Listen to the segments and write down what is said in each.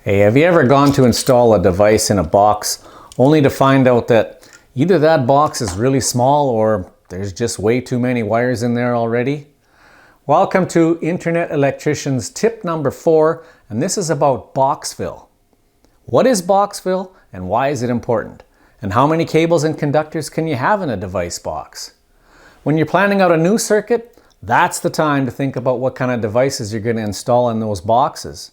Hey, have you ever gone to install a device in a box only to find out that either that box is really small or there's just way too many wires in there already? Welcome to Internet Electrician's tip number 4, and this is about box fill. What is box fill and why is it important? And how many cables and conductors can you have in a device box? When you're planning out a new circuit, that's the time to think about what kind of devices you're going to install in those boxes.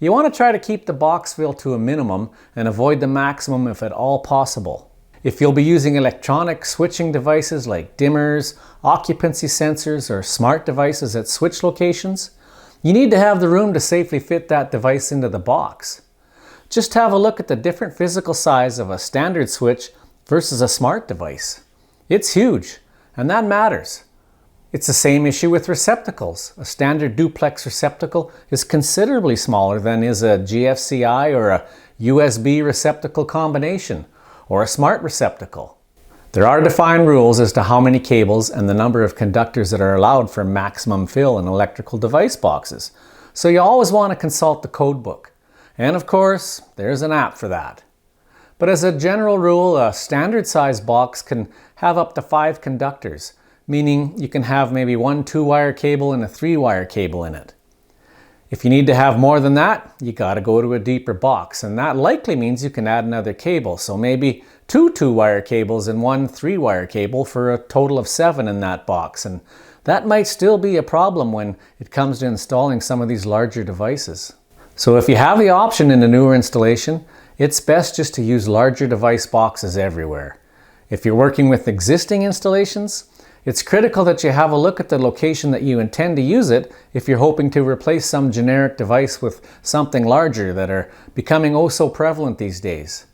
You want to try to keep the box fill to a minimum and avoid the maximum if at all possible. If you'll be using electronic switching devices like dimmers, occupancy sensors, or smart devices at switch locations, you need to have the room to safely fit that device into the box. Just have a look at the different physical size of a standard switch versus a smart device. It's huge, and that matters. It's the same issue with receptacles. A standard duplex receptacle is considerably smaller than is a GFCI or a USB receptacle combination, or a smart receptacle. There are defined rules as to how many cables and the number of conductors that are allowed for maximum fill in electrical device boxes, so you always want to consult the code book. And of course, there's an app for that. But as a general rule, a standard size box can have up to 5 conductors, meaning you can have maybe one 2-wire cable and a 3-wire cable in it. If you need to have more than that, you gotta go to a deeper box, and that likely means you can add another cable, so maybe 2 2-wire cables and one 3-wire cable for a total of 7 in that box, and that might still be a problem when it comes to installing some of these larger devices. So if you have the option in a newer installation, it's best just to use larger device boxes everywhere. If you're working with existing installations, it's critical that you have a look at the location that you intend to use it if you're hoping to replace some generic device with something larger that are becoming oh so prevalent these days.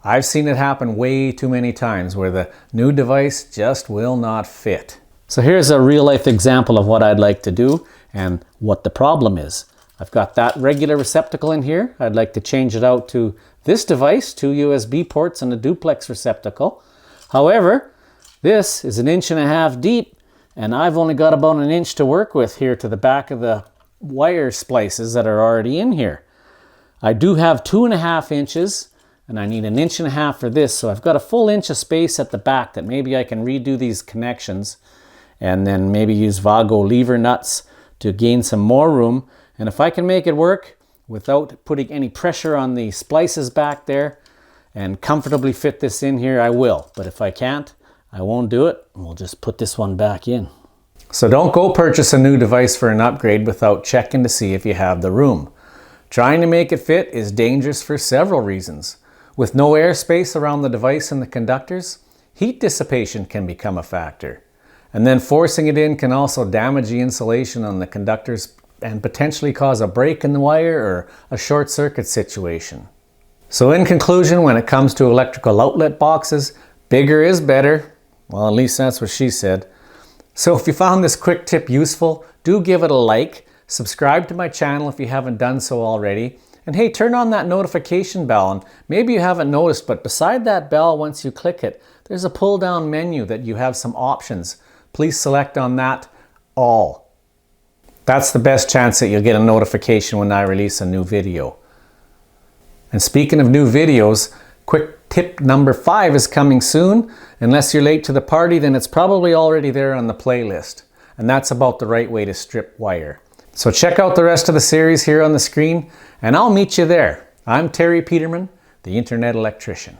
I've seen it happen way too many times where the new device just will not fit. So here's a real-life example of what I'd like to do and what the problem is. I've got that regular receptacle in here. I'd like to change it out to this device, 2 USB ports and a duplex receptacle. However, this is 1.5 inches deep, and I've only got about 1 inch to work with here to the back of the wire splices that are already in here. I do have 2.5 inches, and I need 1.5 inches for this, so I've got a full inch of space at the back that maybe I can redo these connections and then maybe use Vago lever nuts to gain some more room. And if I can make it work without putting any pressure on the splices back there and comfortably fit this in here, I will. But if I can't, I won't do it. We'll just put this one back in. So don't go purchase a new device for an upgrade without checking to see if you have the room. Trying to make it fit is dangerous for several reasons. With no airspace around the device and the conductors, heat dissipation can become a factor. And then forcing it in can also damage the insulation on the conductors and potentially cause a break in the wire or a short circuit situation. So in conclusion, when it comes to electrical outlet boxes, bigger is better. Well, at least that's what she said. So if you found this quick tip useful, do give it a like, subscribe to my channel if you haven't done so already, and hey, turn on that notification bell. And maybe you haven't noticed, but beside that bell, once you click it, there's a pull down menu that you have some options. Please select on that, all. That's the best chance that you'll get a notification when I release a new video. And speaking of new videos, quick tip number 5 is coming soon. Unless you're late to the party, then it's probably already there on the playlist. And that's about the right way to strip wire. So check out the rest of the series here on the screen, and I'll meet you there. I'm Terry Peterman, the Internet Electrician.